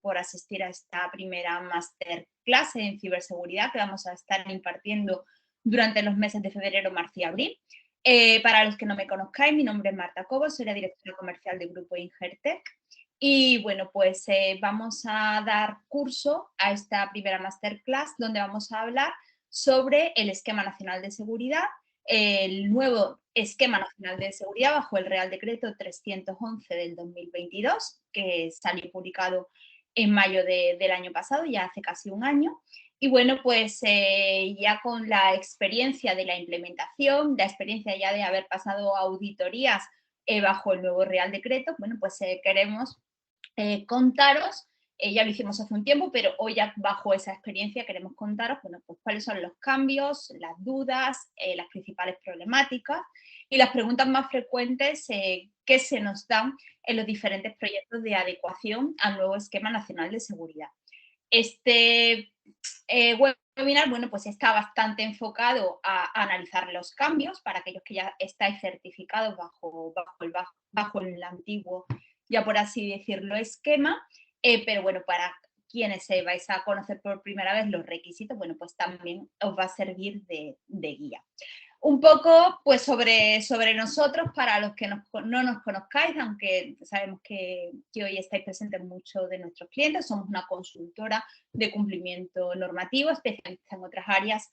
por asistir a esta primera masterclass en ciberseguridad que vamos a estar impartiendo durante los meses de febrero, marzo y abril. Para los que no me conozcáis, mi nombre es Marta Cobos, soy la directora comercial del grupo Ingertech. Y bueno, pues vamos a dar curso a esta primera masterclass donde vamos a hablar sobre el Esquema Nacional de Seguridad, el nuevo Esquema Nacional de Seguridad bajo el Real Decreto 311 del 2022, que salió publicado en mayo del año pasado, ya hace casi un año. Y bueno, pues ya con la experiencia de la implementación, la experiencia ya de haber pasado auditorías bajo el nuevo Real Decreto, bueno, pues queremos contaros, ya lo hicimos hace un tiempo, pero hoy ya bajo esa experiencia queremos contaros, bueno, pues cuáles son los cambios, las dudas, las principales problemáticas y las preguntas más frecuentes que se nos dan en los diferentes proyectos de adecuación al nuevo Esquema Nacional de Seguridad. Este webinar, bueno, pues está bastante enfocado a analizar los cambios para aquellos que ya estáis certificados bajo el antiguo, ya por así decirlo, esquema, pero bueno, para quienes vais a conocer por primera vez los requisitos, bueno, pues también os va a servir de guía. Un poco pues sobre nosotros, para los que no nos conozcáis, aunque sabemos que hoy estáis presentes muchos de nuestros clientes, somos una consultora de cumplimiento normativo, especialista en otras áreas,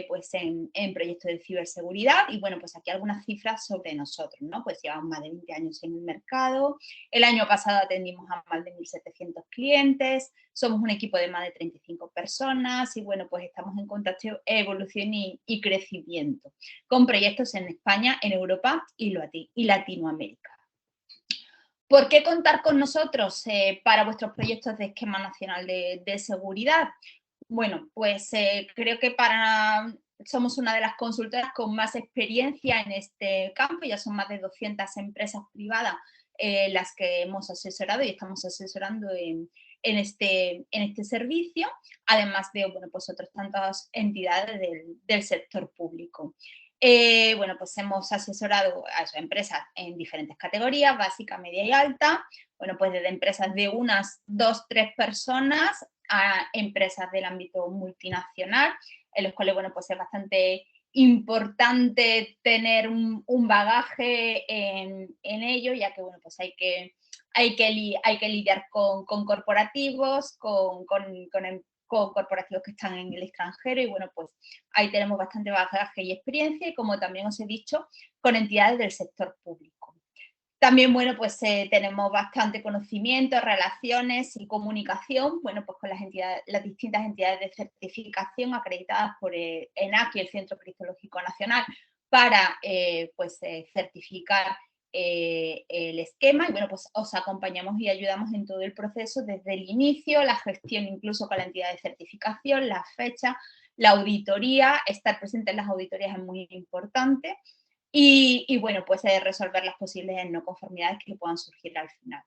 pues en proyectos de ciberseguridad. Y bueno, pues aquí algunas cifras sobre nosotros, ¿no? Pues llevamos más de 20 años en el mercado, el año pasado atendimos a más de 1.700 clientes, somos un equipo de más de 35 personas y bueno, pues estamos en contacto, evolución y crecimiento, con proyectos en España, en Europa y Latinoamérica. ¿Por qué contar con nosotros para vuestros proyectos de Esquema Nacional de Seguridad? Bueno, pues creo que somos una de las consultoras con más experiencia en este campo, ya son más de 200 empresas privadas las que hemos asesorado y estamos asesorando en este servicio, además de, bueno, pues otras tantas entidades del sector público. Bueno, pues hemos asesorado a esas empresas en diferentes categorías, básica, media y alta, bueno, pues desde empresas de unas 2, 3 personas a empresas del ámbito multinacional, en los cuales, bueno, pues es bastante importante tener un bagaje en ello, ya que, bueno, pues hay que lidiar con corporativos, con corporativos que están en el extranjero y, bueno, pues ahí tenemos bastante bagaje y experiencia y, como también os he dicho, con entidades del sector público. También, bueno, pues tenemos bastante conocimiento, relaciones y comunicación, bueno, pues con las distintas entidades de certificación acreditadas por ENAC y el Centro Criptológico Nacional para certificar el esquema y, bueno, pues os acompañamos y ayudamos en todo el proceso desde el inicio, la gestión incluso con la entidad de certificación, la fecha, la auditoría, estar presente en las auditorías es muy importante. Y bueno, pues resolver las posibles no conformidades que puedan surgir al final.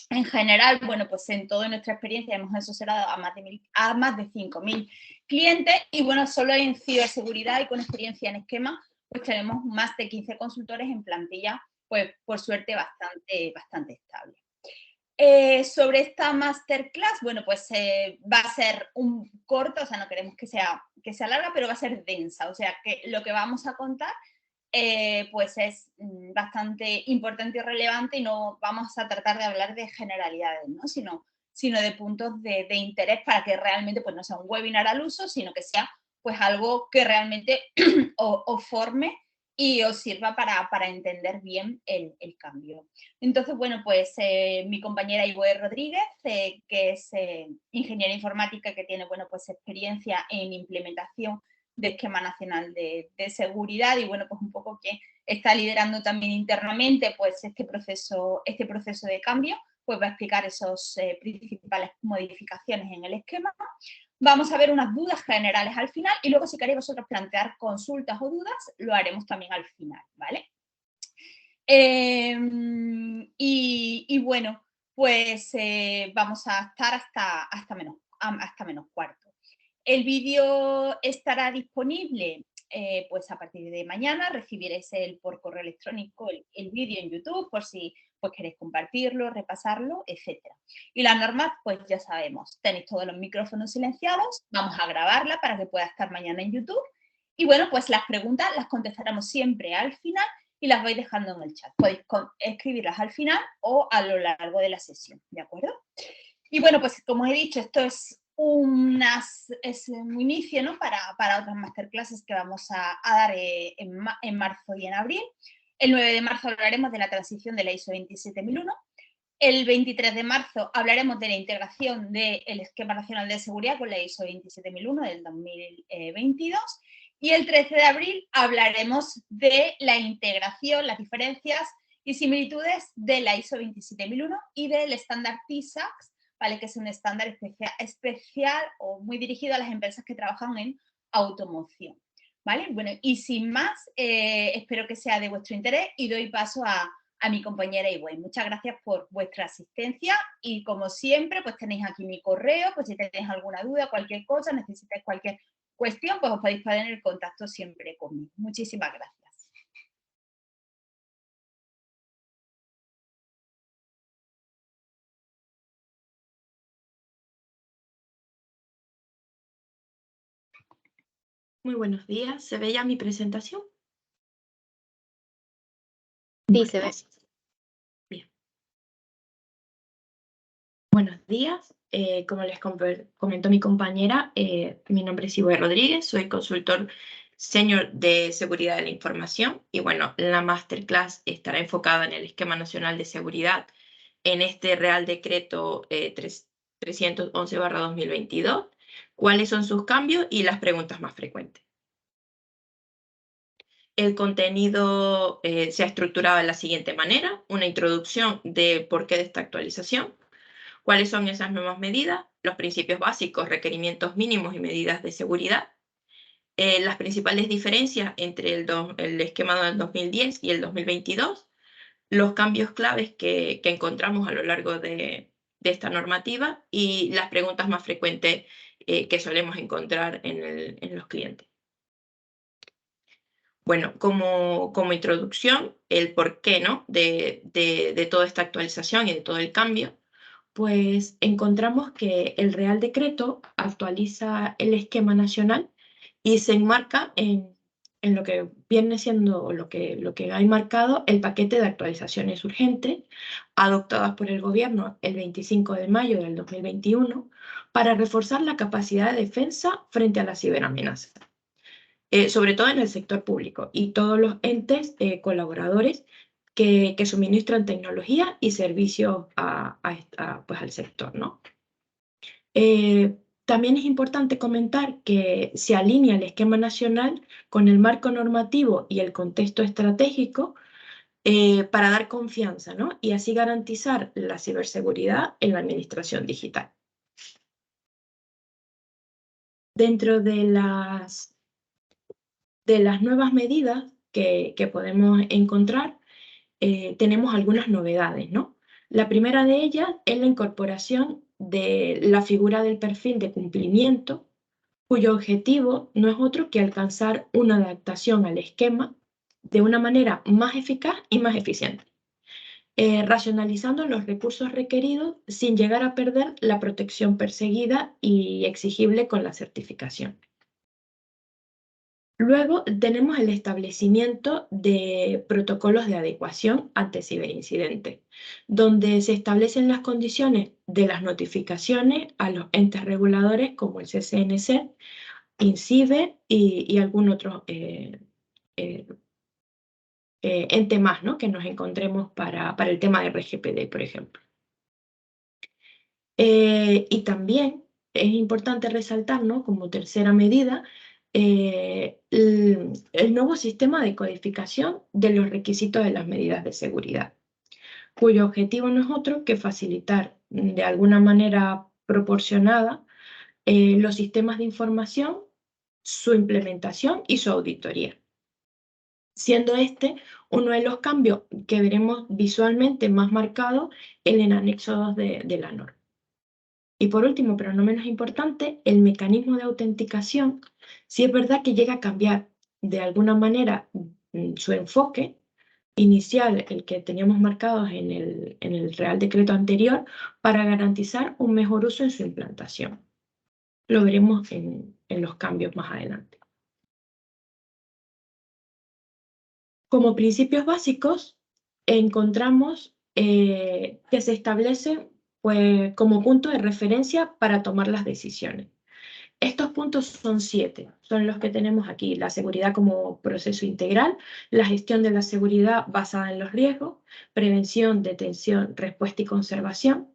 En general, bueno, pues en toda nuestra experiencia hemos asesorado a más de 5.000 clientes y, bueno, solo en ciberseguridad y con experiencia en esquema, pues tenemos más de 15 consultores en plantilla, pues por suerte bastante estable. Sobre esta masterclass, bueno, pues va a ser un corto, o sea, no queremos que sea larga, pero va a ser densa, o sea, que lo que vamos a contar pues es bastante importante y relevante y no vamos a tratar de hablar de generalidades, ¿no? sino de puntos de interés para que realmente pues no sea un webinar al uso, sino que sea pues algo que realmente os forme y os sirva para entender bien el cambio. Entonces, bueno, pues mi compañera Ivoe Rodríguez, que es ingeniera informática, que tiene, bueno, pues experiencia en implementación de Esquema Nacional de Seguridad y, bueno, pues un poco que está liderando también internamente pues este proceso de cambio, pues va a explicar esas principales modificaciones en el esquema. Vamos a ver unas dudas generales al final y luego, si queréis vosotros plantear consultas o dudas, lo haremos también al final, ¿vale? Y bueno, pues vamos a estar hasta menos cuarto. El vídeo estará disponible pues a partir de mañana, recibiréis por correo electrónico el vídeo en YouTube por si pues queréis compartirlo, repasarlo, etc. Y las normas, pues ya sabemos, tenéis todos los micrófonos silenciados, vamos a grabarla para que pueda estar mañana en YouTube. Y bueno, pues las preguntas las contestaremos siempre al final y las vais dejando en el chat. Podéis escribirlas al final o a lo largo de la sesión, ¿de acuerdo? Y bueno, pues como he dicho, esto es un inicio, ¿no? para otras masterclasses que vamos a dar en marzo y en abril. El 9 de marzo hablaremos de la transición de la ISO 27001. El 23 de marzo hablaremos de la integración del Esquema Nacional de Seguridad con la ISO 27001 del 2022. Y el 13 de abril hablaremos de la integración, las diferencias y similitudes de la ISO 27001 y del estándar TISAX, ¿vale? Que es un estándar especial o muy dirigido a las empresas que trabajan en automoción. ¿Vale? Bueno, y sin más, espero que sea de vuestro interés y doy paso a mi compañera Ivonne. Muchas gracias por vuestra asistencia y como siempre, pues tenéis aquí mi correo, pues si tenéis alguna duda, cualquier cosa, necesitáis cualquier cuestión, pues os podéis poner en contacto siempre conmigo. Muchísimas gracias. Muy buenos días. ¿Se ve ya mi presentación? Sí, se ve. Bien. Buenos días. Como les comentó mi compañera, mi nombre es Ivonne Rodríguez, soy consultor senior de seguridad de la información y bueno, la masterclass estará enfocada en el Esquema Nacional de Seguridad en este Real Decreto 311/2022, cuáles son sus cambios y las preguntas más frecuentes. El contenido se ha estructurado de la siguiente manera: una introducción de por qué de esta actualización, cuáles son esas nuevas medidas, los principios básicos, requerimientos mínimos y medidas de seguridad, las principales diferencias entre el esquema del 2010 y el 2022, los cambios claves que encontramos a lo largo de esta normativa y las preguntas más frecuentes que solemos encontrar en los clientes. Bueno, como introducción, el porqué, ¿no? de toda esta actualización y de todo el cambio, pues encontramos que el Real Decreto actualiza el esquema nacional y se enmarca en lo que viene siendo lo que ha marcado el paquete de actualizaciones urgentes adoptadas por el Gobierno el 25 de mayo del 2021 para reforzar la capacidad de defensa frente a la ciberamenaza. Sobre todo en el sector público y todos los entes colaboradores que suministran tecnología y servicios pues al sector, ¿no? También es importante comentar que se alinea el esquema nacional con el marco normativo y el contexto estratégico para dar confianza, ¿no? Y así garantizar la ciberseguridad en la administración digital. Dentro de las nuevas medidas que podemos encontrar, tenemos algunas novedades, ¿no? La primera de ellas es la incorporación de la figura del perfil de cumplimiento, cuyo objetivo no es otro que alcanzar una adaptación al esquema de una manera más eficaz y más eficiente, racionalizando los recursos requeridos sin llegar a perder la protección perseguida y exigible con la certificación. Luego tenemos el establecimiento de protocolos de adecuación ante ciberincidentes, donde se establecen las condiciones de las notificaciones a los entes reguladores como el CCNC, INCIBE y algún otro ente más, ¿no? Que nos encontremos para el tema de RGPD, por ejemplo. Y también es importante resaltar, ¿no? Como tercera medida, el nuevo sistema de codificación de los requisitos de las medidas de seguridad, cuyo objetivo no es otro que facilitar de alguna manera proporcionada los sistemas de información, su implementación y su auditoría, siendo este uno de los cambios que veremos visualmente más marcado en el anexo 2 de la norma. Y por último, pero no menos importante, el mecanismo de autenticación, sí es verdad que llega a cambiar de alguna manera su enfoque, inicial, el que teníamos marcados en el Real Decreto anterior, para garantizar un mejor uso en su implantación. Lo veremos en los cambios más adelante. Como principios básicos, encontramos que se establecen pues, como punto de referencia para tomar las decisiones. Estos puntos son 7, son los que tenemos aquí: la seguridad como proceso integral, la gestión de la seguridad basada en los riesgos, prevención, detención, respuesta y conservación,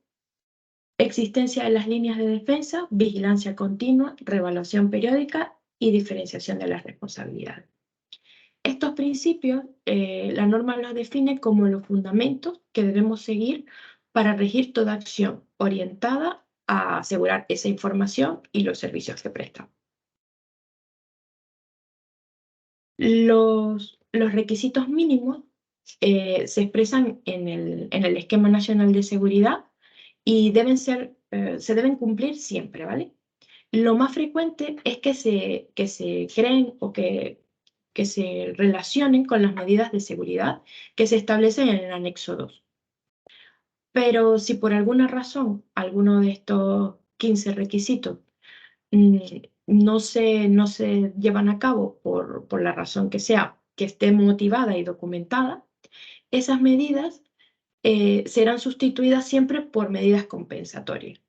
existencia de las líneas de defensa, vigilancia continua, reevaluación periódica y diferenciación de las responsabilidades. Estos principios, la norma los define como los fundamentos que debemos seguir para regir toda acción orientada a asegurar esa información y los servicios que prestan. Los requisitos mínimos se expresan en el Esquema Nacional de Seguridad y se deben cumplir siempre, ¿vale? Lo más frecuente es que se creen o que se relacionen con las medidas de seguridad que se establecen en el anexo 2. Pero si por alguna razón alguno de estos 15 requisitos no se llevan a cabo por la razón que sea, que esté motivada y documentada, esas medidas serán sustituidas siempre por medidas compensatorias.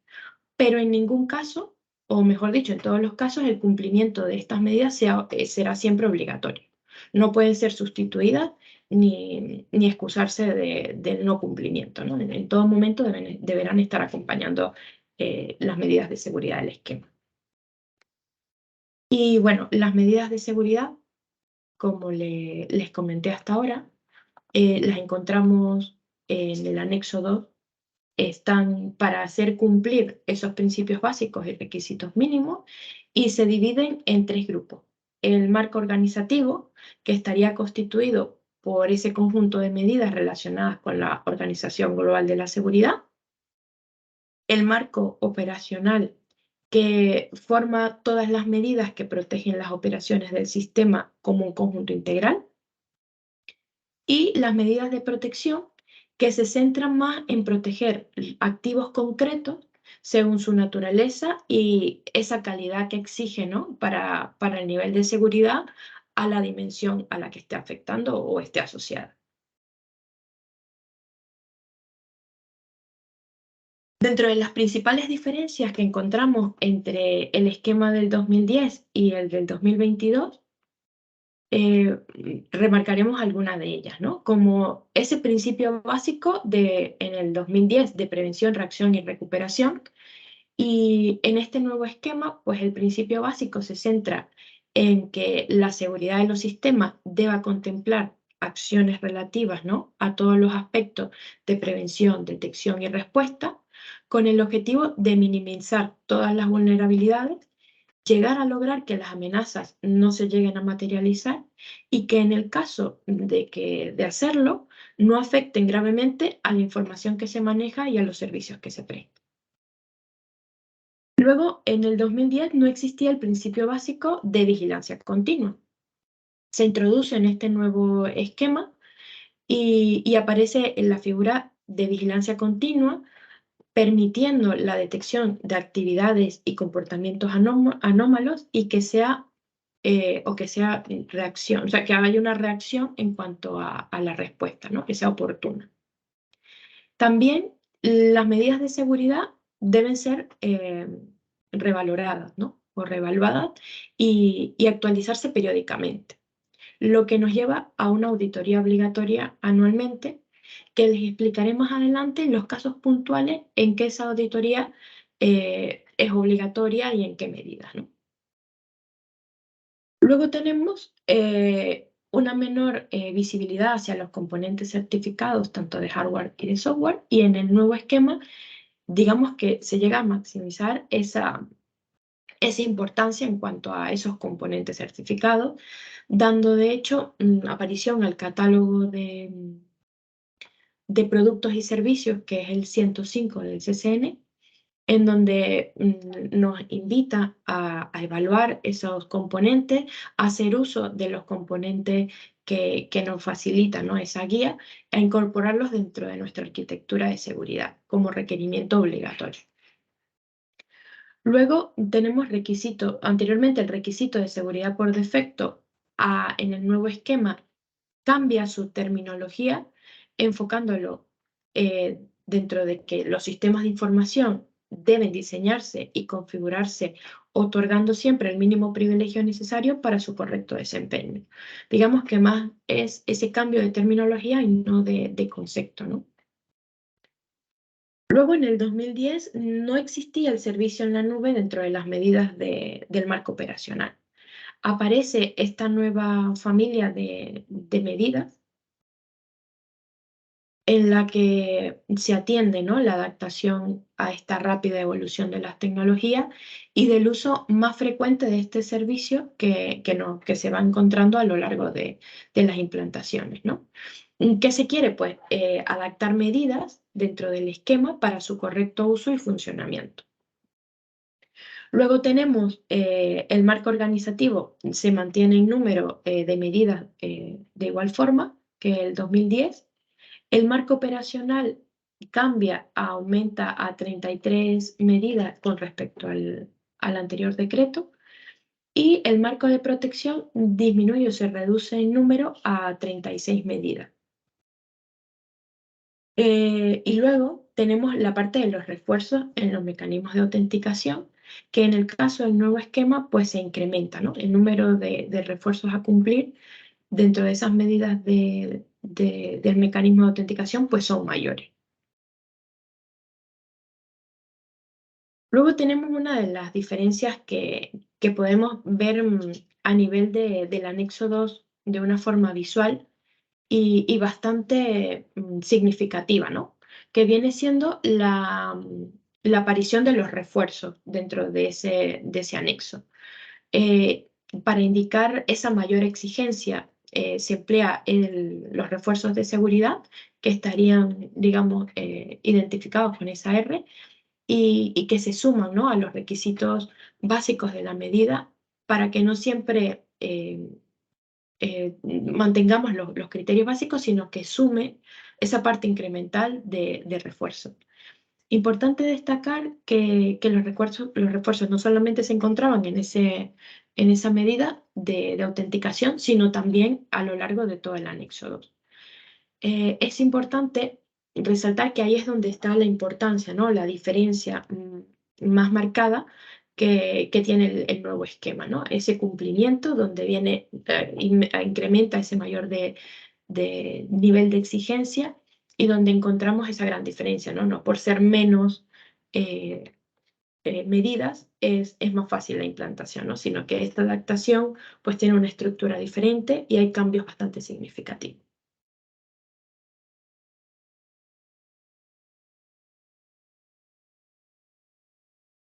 Pero en ningún caso, o mejor dicho, en todos los casos, el cumplimiento de estas medidas será siempre obligatorio. No pueden ser sustituidas ni excusarse del no cumplimiento, ¿no? En todo momento deberán estar acompañando las medidas de seguridad del esquema. Y bueno, las medidas de seguridad, como les comenté hasta ahora, las encontramos en el anexo 2. Están para hacer cumplir esos principios básicos y requisitos mínimos, y se dividen en 3 grupos. El marco organizativo, que estaría constituido por ese conjunto de medidas relacionadas con la Organización Global de la Seguridad. El marco operacional, que forma todas las medidas que protegen las operaciones del sistema como un conjunto integral. Y las medidas de protección, que se centran más en proteger activos concretos según su naturaleza y esa calidad que exige, ¿no? para el nivel de seguridad a la dimensión a la que esté afectando o esté asociada. Dentro de las principales diferencias que encontramos entre el esquema del 2010 y el del 2022, remarcaremos algunas de ellas, ¿no? Como ese principio básico en el 2010 de prevención, reacción y recuperación. Y en este nuevo esquema, pues el principio básico se centra en que la seguridad de los sistemas deba contemplar acciones relativas, ¿no? a todos los aspectos de prevención, detección y respuesta, con el objetivo de minimizar todas las vulnerabilidades, llegar a lograr que las amenazas no se lleguen a materializar y que en el caso de hacerlo, no afecten gravemente a la información que se maneja y a los servicios que se prestan. Luego, en el 2010 no existía el principio básico de vigilancia continua. Se introduce en este nuevo esquema y aparece en la figura de vigilancia continua, permitiendo la detección de actividades y comportamientos anómalos y que sea reacción, o sea, que haya una reacción en cuanto a la respuesta, ¿no? Que sea oportuna. También las medidas de seguridad deben ser revaloradas, ¿no? O reevaluadas y actualizarse periódicamente, lo que nos lleva a una auditoría obligatoria anualmente, que les explicaré más adelante en los casos puntuales en que esa auditoría es obligatoria y en qué medidas, ¿no? Luego tenemos una menor visibilidad hacia los componentes certificados, tanto de hardware y de software, y en el nuevo esquema, digamos que se llega a maximizar esa importancia en cuanto a esos componentes certificados, dando de hecho aparición al catálogo de productos y servicios, que es el 105 del CCN, en donde nos invita a evaluar esos componentes, a hacer uso de los componentes que nos facilita, ¿no?, esa guía, a incorporarlos dentro de nuestra arquitectura de seguridad como requerimiento obligatorio. Luego tenemos anteriormente el requisito de seguridad por defecto en el nuevo esquema cambia su terminología, enfocándolo dentro de que los sistemas de información deben diseñarse y configurarse otorgando siempre el mínimo privilegio necesario para su correcto desempeño. Digamos que más es ese cambio de terminología y no de concepto, ¿no? Luego, en el 2010, no existía el servicio en la nube dentro de las medidas del marco operacional. Aparece esta nueva familia de medidas en la que se atiende, ¿no?, la adaptación a esta rápida evolución de las tecnologías y del uso más frecuente de este servicio que se va encontrando a lo largo de las implantaciones, ¿no? ¿Qué se quiere? Pues adaptar medidas dentro del esquema para su correcto uso y funcionamiento. Luego tenemos el marco organizativo, se mantiene en número de medidas de igual forma que el 2010. El marco operacional cambia, aumenta a 33 medidas con respecto al anterior decreto, y el marco de protección disminuye o se reduce en número a 36 medidas. Y luego tenemos la parte de los refuerzos en los mecanismos de autenticación, que en el caso del nuevo esquema pues se incrementa, ¿no?, el número de refuerzos a cumplir dentro de esas medidas del mecanismo de autenticación pues son mayores. Luego tenemos una de las diferencias que podemos ver a nivel del anexo 2 de una forma visual y bastante significativa, ¿no?, que viene siendo la aparición de los refuerzos dentro de ese anexo. Para indicar esa mayor exigencia, se emplea los refuerzos de seguridad que estarían, digamos, identificados con esa R y que se suman, ¿no?, a los requisitos básicos de la medida para que no siempre mantengamos los criterios básicos, sino que sume esa parte incremental de refuerzo. Importante destacar que los refuerzos no solamente se encontraban en esa medida de autenticación, sino también a lo largo de todo el anexo 2. Es importante resaltar que ahí es donde está la importancia, ¿no?, la diferencia más marcada que tiene el nuevo esquema, ¿no?, ese cumplimiento donde incrementa ese mayor de nivel de exigencia y donde encontramos esa gran diferencia, ¿no? No por ser menos medidas es más fácil la implantación, ¿no?, sino que esta adaptación pues tiene una estructura diferente y hay cambios bastante significativos.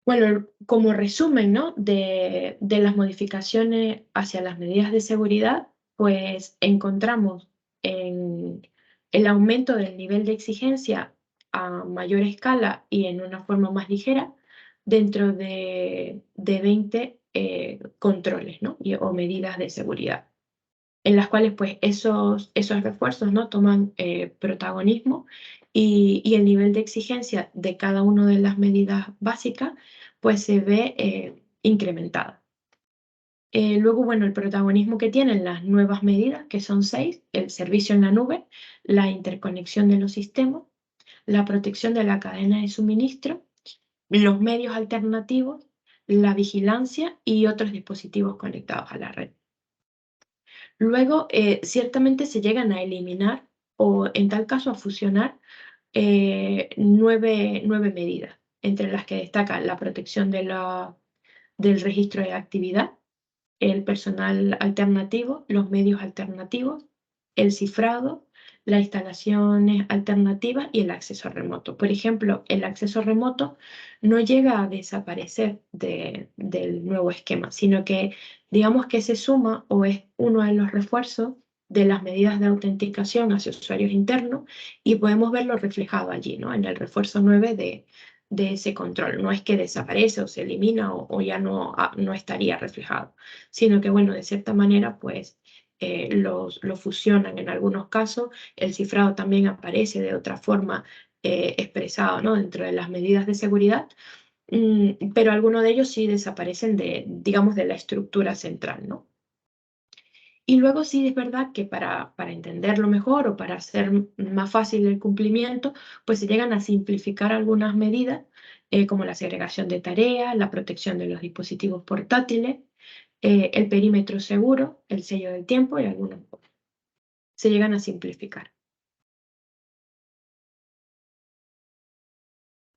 Bueno, como resumen, ¿no?, de las modificaciones hacia las medidas de seguridad, pues encontramos en el aumento del nivel de exigencia a mayor escala y en una forma más ligera dentro de 20 controles, ¿no?, o medidas de seguridad, en las cuales pues esos refuerzos, ¿no?, toman protagonismo y el nivel de exigencia de cada una de las medidas básicas pues se ve incrementada. Luego, bueno, el protagonismo que tienen las nuevas medidas, que son 6, el servicio en la nube, la interconexión de los sistemas, la protección de la cadena de suministro, los medios alternativos, la vigilancia y otros dispositivos conectados a la red. Luego, ciertamente se llegan a eliminar o, en tal caso, a fusionar 9 medidas, entre las que destaca la protección del registro de actividad, el personal alternativo, los medios alternativos, el cifrado, las instalaciones alternativas y el acceso remoto. Por ejemplo, el acceso remoto no llega a desaparecer del nuevo esquema, sino que digamos que se suma o es uno de los refuerzos de las medidas de autenticación hacia usuarios internos y podemos verlo reflejado allí, ¿no?, en el refuerzo 9 de ese control. No es que desaparece o se elimina o ya no estaría reflejado, sino que, bueno, de cierta manera, pues lo fusionan en algunos casos. El cifrado también aparece de otra forma expresado, ¿no?, dentro de las medidas de seguridad, pero algunos de ellos sí desaparecen digamos, de la estructura central, ¿no? Y luego sí es verdad que para entenderlo mejor o para hacer más fácil el cumplimiento, pues se llegan a simplificar algunas medidas, como la segregación de tareas, la protección de los dispositivos portátiles, el perímetro seguro, el sello del tiempo y algunos se llegan a simplificar.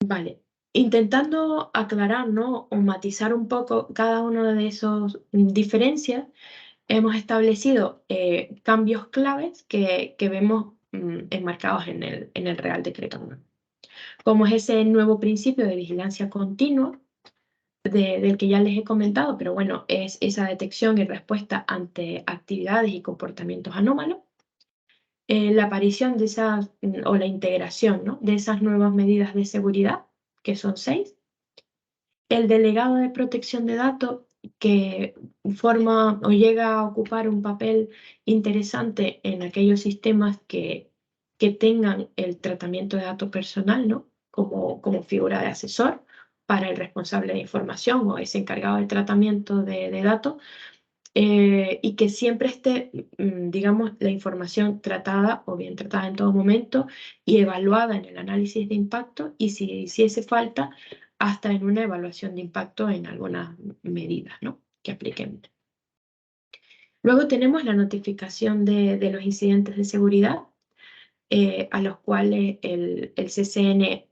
Vale, intentando aclarar, ¿no?, o matizar un poco cada una de esas diferencias, hemos establecido cambios claves que vemos enmarcados en el Real Decreto 1, como es ese nuevo principio de vigilancia continua, del que ya les he comentado, pero bueno, es esa detección y respuesta ante actividades y comportamientos anómalos, la aparición de esas, o la integración, ¿no?, de esas nuevas medidas de seguridad, que son 6, el delegado de protección de datos, que forma o llega a ocupar un papel interesante en aquellos sistemas que tengan el tratamiento de datos personal, ¿no?, como figura de asesor para el responsable de información o ese encargado del tratamiento de datos, y que siempre esté, digamos, la información tratada o bien tratada en todo momento y evaluada en el análisis de impacto, y si hace falta, hasta en una evaluación de impacto en algunas medidas, ¿no?, que apliquen. Luego tenemos la notificación de los incidentes de seguridad, a los cuales el CCN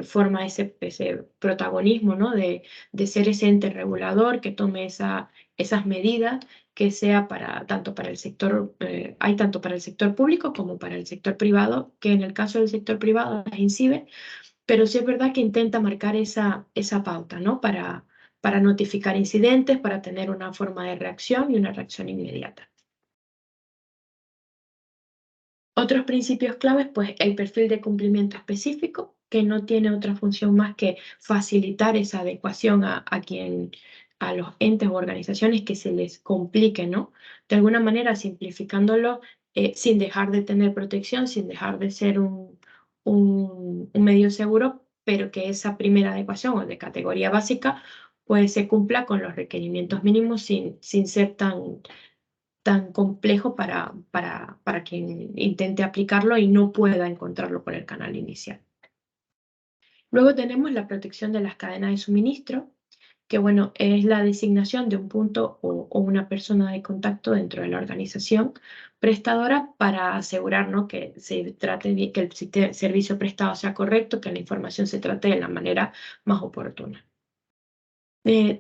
forma ese protagonismo, ¿no?, de ser ese ente regulador que tome esas medidas, que sea tanto para el sector, hay tanto para el sector público como para el sector privado, que en el caso del sector privado las INCIBE, pero sí es verdad que intenta marcar esa pauta, ¿no?, para notificar incidentes, para tener una forma de reacción y una reacción inmediata. Otros principios claves, pues el perfil de cumplimiento específico, que no tiene otra función más que facilitar esa adecuación a los entes o organizaciones que se les complique, ¿no? De alguna manera simplificándolo, sin dejar de tener protección, sin dejar de ser un medio seguro, pero que esa primera adecuación o de categoría básica pues se cumpla con los requerimientos mínimos sin ser tan complejo para quien intente aplicarlo y no pueda encontrarlo por el canal inicial. Luego tenemos la protección de las cadenas de suministro, que bueno, es la designación de un punto o una persona de contacto dentro de la organización prestadora para asegurar, ¿no?, que que el servicio prestado sea correcto, que la información se trate de la manera más oportuna.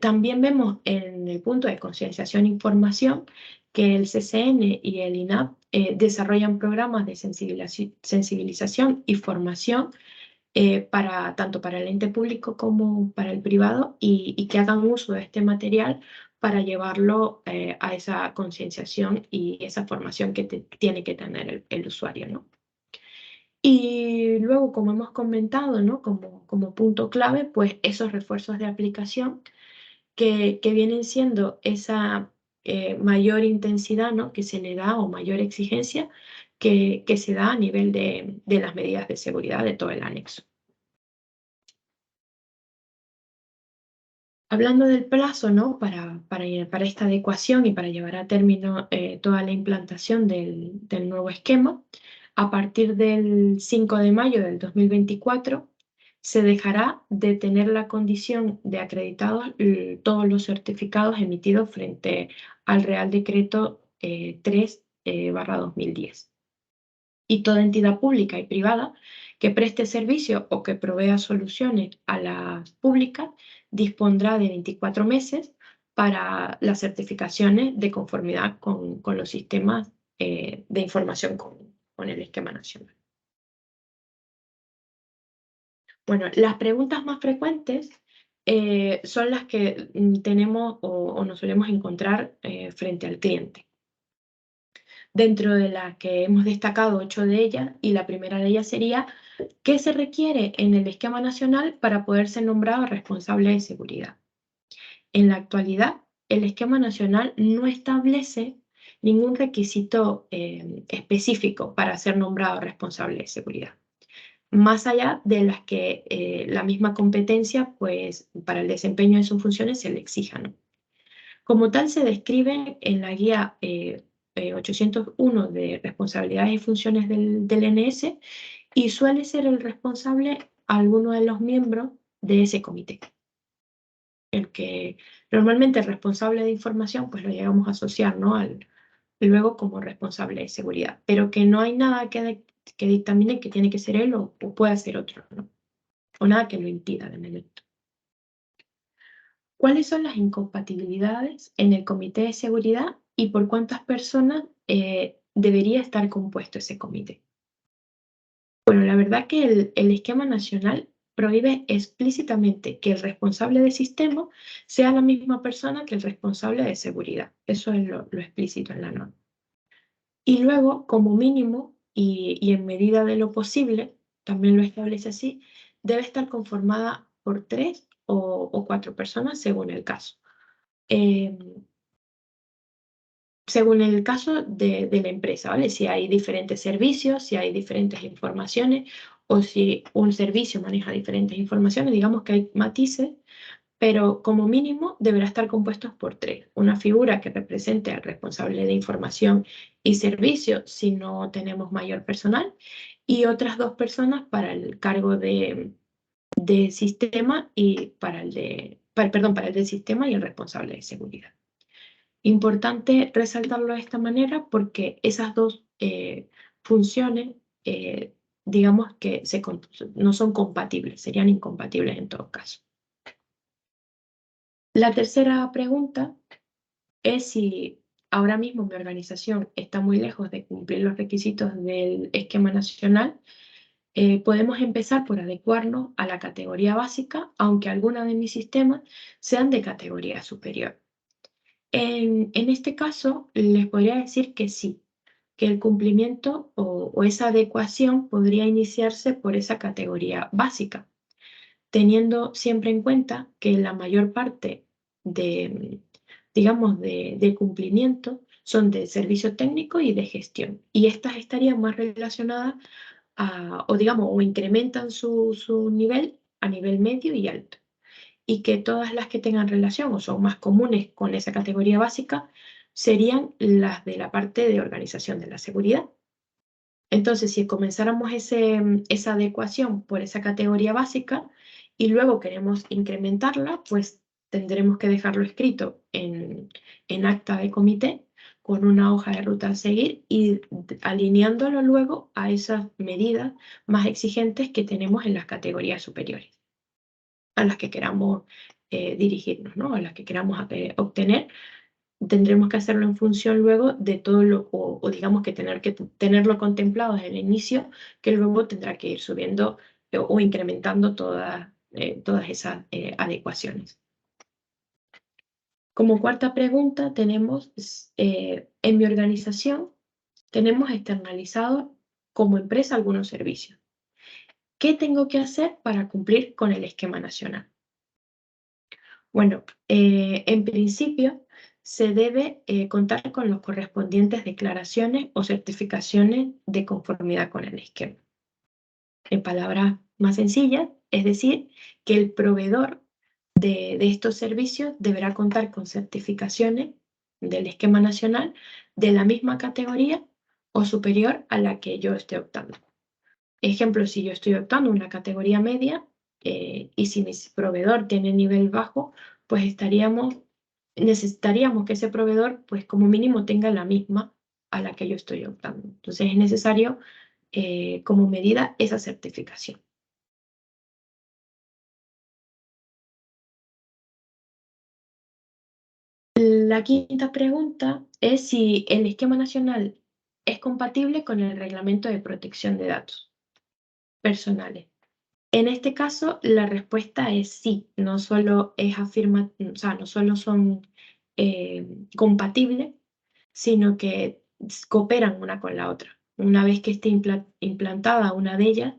También vemos en el punto de concienciación e información que el CCN y el INAP desarrollan programas de sensibilización y formación, tanto para el ente público como para el privado, y que hagan uso de este material para llevarlo a esa concienciación y esa formación que tiene que tener el usuario, ¿no? Y luego, como hemos comentado, ¿no?, como punto clave, pues esos refuerzos de aplicación que vienen siendo esa mayor intensidad, ¿no?, que se le da, o mayor exigencia que se da a nivel de las medidas de seguridad de todo el anexo. Hablando del plazo, ¿no?, para esta adecuación y para llevar a término toda la implantación del nuevo esquema, a partir del 5 de mayo del 2024, se dejará de tener la condición de acreditados todos los certificados emitidos frente al Real Decreto 3/2010. Y toda entidad pública y privada que preste servicio o que provea soluciones a las públicas dispondrá de 24 meses para las certificaciones de conformidad con los sistemas de información con el esquema nacional. Bueno, las preguntas más frecuentes son las que tenemos o nos solemos encontrar frente al cliente. Dentro de las que hemos destacado 8 de ellas, y la primera de ellas sería: ¿qué se requiere en el esquema nacional para poder ser nombrado responsable de seguridad? En la actualidad, el esquema nacional no establece ningún requisito específico para ser nombrado responsable de seguridad, más allá de las que la misma competencia, pues, para el desempeño de sus funciones se le exija, ¿no? Como tal, se describe en la guía 801 de responsabilidades y funciones del NS, y suele ser el responsable alguno de los miembros de ese comité. El que normalmente el responsable de información, pues lo llegamos a asociar, ¿no?, luego como responsable de seguridad, pero que no hay nada que dictamine que tiene que ser él o puede ser otro, ¿no? O nada que lo impida de momento. ¿Cuáles son las incompatibilidades en el comité de seguridad y por cuántas personas debería estar compuesto ese comité? Bueno, la verdad que el esquema nacional prohíbe explícitamente que el responsable de sistema sea la misma persona que el responsable de seguridad. Eso es lo explícito en la norma. Y luego, como mínimo, y en medida de lo posible, también lo establece así, debe estar conformada por 3 o 4 personas según el caso. Según el caso de la empresa, ¿vale? Si hay diferentes servicios, si hay diferentes informaciones, o si un servicio maneja diferentes informaciones, digamos que hay matices, pero como mínimo deberá estar compuesto por 3. Una figura que represente al responsable de información y servicio si no tenemos mayor personal, y otras 2 personas para el cargo de sistema y para el del sistema y el responsable de seguridad. Importante resaltarlo de esta manera porque esas dos funciones, digamos que no son compatibles, serían incompatibles en todo caso. La tercera pregunta es si ahora mismo mi organización está muy lejos de cumplir los requisitos del esquema nacional. Podemos empezar por adecuarnos a la categoría básica, aunque algunas de mis sistemas sean de categoría superior. En este caso, les podría decir que sí, que el cumplimiento o esa adecuación podría iniciarse por esa categoría básica, teniendo siempre en cuenta que la mayor parte digamos, de cumplimiento son de servicio técnico y de gestión, y estas estarían más relacionadas o incrementan su nivel a nivel medio y alto, y que todas las que tengan relación o son más comunes con esa categoría básica serían las de la parte de organización de la seguridad. Entonces, si comenzáramos esa adecuación por esa categoría básica y luego queremos incrementarla, pues tendremos que dejarlo escrito en acta de comité con una hoja de ruta a seguir y alineándolo luego a esas medidas más exigentes que tenemos en las categorías superiores, a las que queramos dirigirnos, ¿no? A las que queramos obtener. Tendremos que hacerlo en función luego de todo o digamos que tenerlo contemplado desde el inicio, que luego tendrá que ir subiendo o incrementando todas esas adecuaciones. Como cuarta pregunta tenemos, en mi organización tenemos externalizado como empresa algunos servicios. ¿Qué tengo que hacer para cumplir con el esquema nacional? Bueno, en principio se debe contar con las correspondientes declaraciones o certificaciones de conformidad con el esquema. En palabras más sencillas, es decir, que el proveedor de estos servicios deberá contar con certificaciones del esquema nacional de la misma categoría o superior a la que yo esté optando. Ejemplo, si yo estoy optando una categoría media y si mi proveedor tiene nivel bajo, pues necesitaríamos que ese proveedor, pues como mínimo, tenga la misma a la que yo estoy optando. Entonces es necesario, como medida, esa certificación. La quinta pregunta es si el esquema nacional es compatible con el reglamento de protección de datos personales. En este caso, la respuesta es sí, no solo no solo son compatibles, sino que cooperan una con la otra. Una vez que esté implantada una de ellas,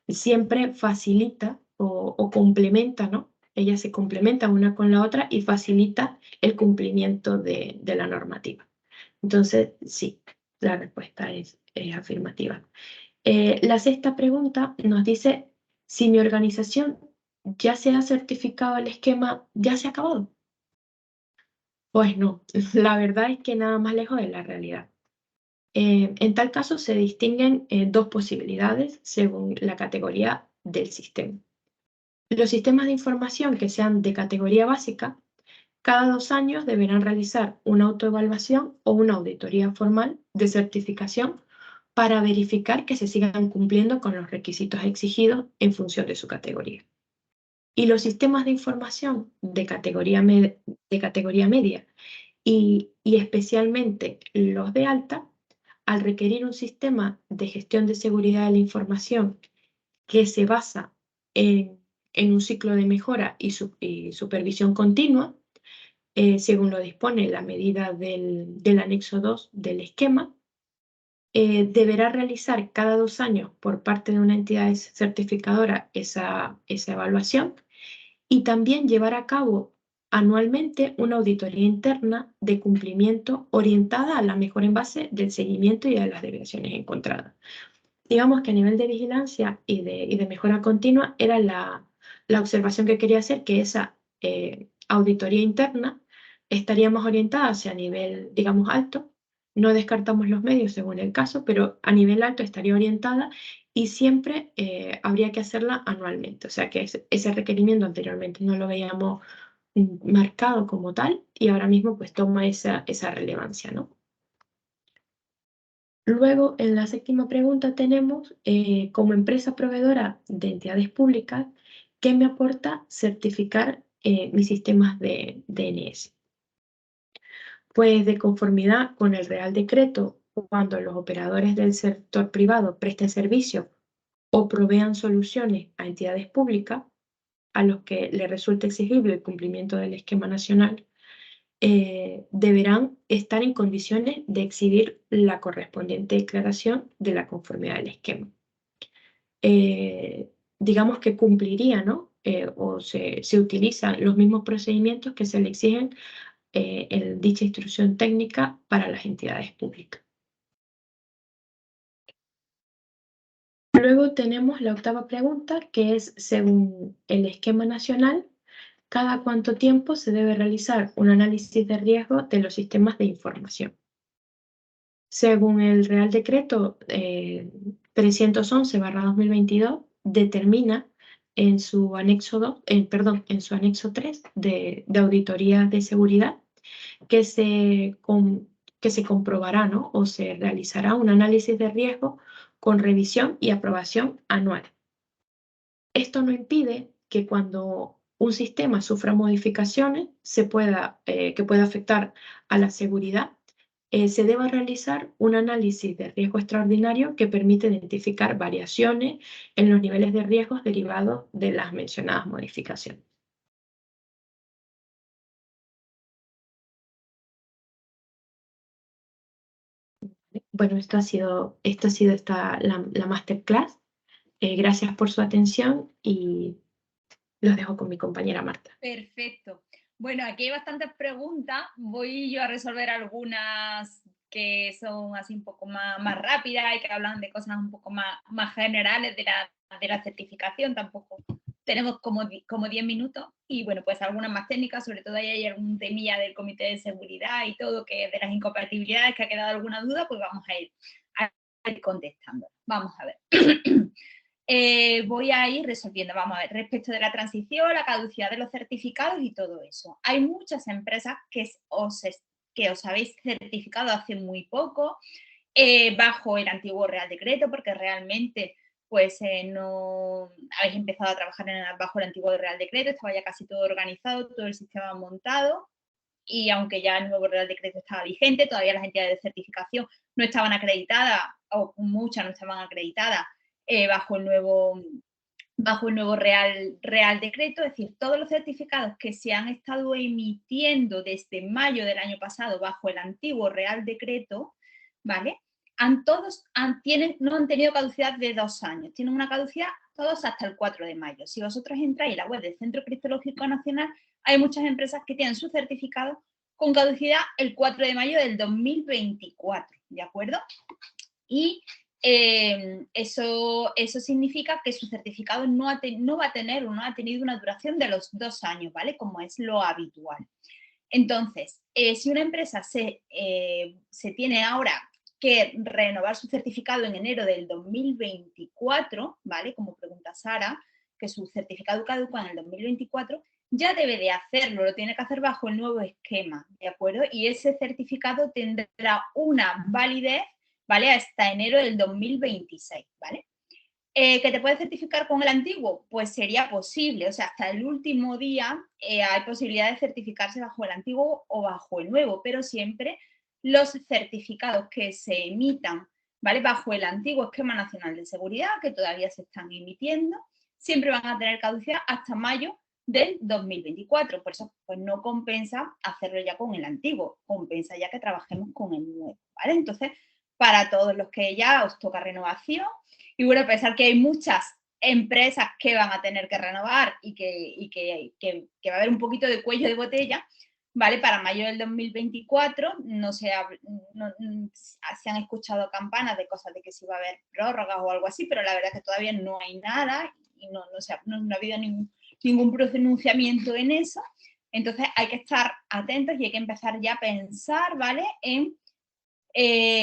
siempre facilita o complementa, ¿no? Ellas se complementan una con la otra y facilita el cumplimiento de la normativa. Entonces, sí, la respuesta es afirmativa. La sexta pregunta nos dice, si mi organización ya se ha certificado el esquema, ¿ya se ha acabado? Pues no, la verdad es que nada más lejos de la realidad. En tal caso, se distinguen dos posibilidades según la categoría del sistema. Los sistemas de información que sean de categoría básica, cada 2 años deberán realizar una autoevaluación o una auditoría formal de certificación para verificar que se sigan cumpliendo con los requisitos exigidos en función de su categoría. Y los sistemas de información de categoría media y especialmente los de alta, al requerir un sistema de gestión de seguridad de la información que se basa en un ciclo de mejora y supervisión continua, según lo dispone la medida del anexo 2 del esquema, deberá realizar cada 2 años por parte de una entidad certificadora esa evaluación y también llevar a cabo anualmente una auditoría interna de cumplimiento orientada a la mejora en base del seguimiento y de las desviaciones encontradas. Digamos que a nivel de vigilancia y de mejora continua era la observación que quería hacer, que esa auditoría interna estaría más orientada hacia nivel, digamos, alto. No descartamos los medios según el caso, pero a nivel alto estaría orientada y siempre habría que hacerla anualmente. O sea que ese requerimiento anteriormente no lo veíamos marcado como tal y ahora mismo pues toma esa relevancia, ¿no? Luego, en la séptima pregunta tenemos, como empresa proveedora de entidades públicas, ¿qué me aporta certificar mis sistemas de DNS? Pues de conformidad con el Real Decreto, cuando los operadores del sector privado presten servicio o provean soluciones a entidades públicas a los que les resulte exigible el cumplimiento del esquema nacional, deberán estar en condiciones de exhibir la correspondiente declaración de la conformidad del esquema. Digamos que cumpliría, ¿no? O se utilizan los mismos procedimientos que se le exigen en dicha instrucción técnica para las entidades públicas. Luego tenemos la octava pregunta, que es, según el esquema nacional, ¿cada cuánto tiempo se debe realizar un análisis de riesgo de los sistemas de información? Según el Real Decreto 311/2022, determina en su anexo 2, en su anexo 3 de auditoría de seguridad que se comprobará, ¿no? O se realizará un análisis de riesgo con revisión y aprobación anual. Esto no impide que cuando un sistema sufra modificaciones que pueda afectar a la seguridad, se deba realizar un análisis de riesgo extraordinario que permite identificar variaciones en los niveles de riesgos derivados de las mencionadas modificaciones. Bueno, esto ha sido la masterclass. Gracias por su atención y los dejo con mi compañera Marta. Perfecto. Bueno, aquí hay bastantes preguntas. Voy yo a resolver algunas que son así un poco más rápidas y que hablan de cosas un poco más generales de la certificación. Tampoco tenemos como 10 minutos. Y bueno, pues algunas más técnicas, sobre todo ahí hay algún temilla del comité de seguridad y todo, que es de las incompatibilidades, que ha quedado alguna duda, pues vamos a ir contestando. Vamos a ver. Voy a ir resolviendo, vamos a ver, respecto de la transición, la caducidad de los certificados y todo eso. Hay muchas empresas que os habéis certificado hace muy poco, bajo el antiguo Real Decreto, porque realmente pues no habéis empezado a trabajar bajo el antiguo Real Decreto, estaba ya casi todo organizado, todo el sistema montado, y aunque ya el nuevo Real Decreto estaba vigente, todavía las entidades de certificación no estaban acreditadas, o muchas no estaban acreditadas bajo el nuevo Real Decreto. Es decir, todos los certificados que se han estado emitiendo desde mayo del año pasado bajo el antiguo Real Decreto, ¿vale? No han tenido caducidad de 2 años, tienen una caducidad todos hasta el 4 de mayo. Si vosotros entráis en la web del Centro Criptológico Nacional, hay muchas empresas que tienen su certificado con caducidad el 4 de mayo del 2024, ¿de acuerdo? Y eso significa que su certificado no va a tener o no ha tenido una duración de los 2 años, ¿vale? Como es lo habitual. Entonces, si una empresa se tiene ahora que renovar su certificado en enero del 2024, ¿vale? Como pregunta Sara, que su certificado caduca en el 2024, ya debe de hacerlo, lo tiene que hacer bajo el nuevo esquema, ¿de acuerdo? Y ese certificado tendrá una validez, ¿vale? Hasta enero del 2026, ¿vale? ¿Que te puedes certificar con el antiguo? Pues sería posible, o sea, hasta el último día hay posibilidad de certificarse bajo el antiguo o bajo el nuevo, pero siempre los certificados que se emitan, ¿vale? Bajo el antiguo Esquema Nacional de Seguridad, que todavía se están emitiendo, siempre van a tener caducidad hasta mayo del 2024, por eso pues no compensa hacerlo ya con el antiguo, compensa ya que trabajemos con el nuevo, ¿vale? Entonces, para todos los que ya os toca renovación, y bueno, pensar que hay muchas empresas que van a tener que renovar y que va a haber un poquito de cuello de botella, ¿vale? Para mayo del 2024 no se han escuchado campanas de cosas de que si va a haber prórrogas o algo así, pero la verdad es que todavía no hay nada y no ha habido ningún pronunciamiento en eso. Entonces hay que estar atentos y hay que empezar ya a pensar, ¿vale?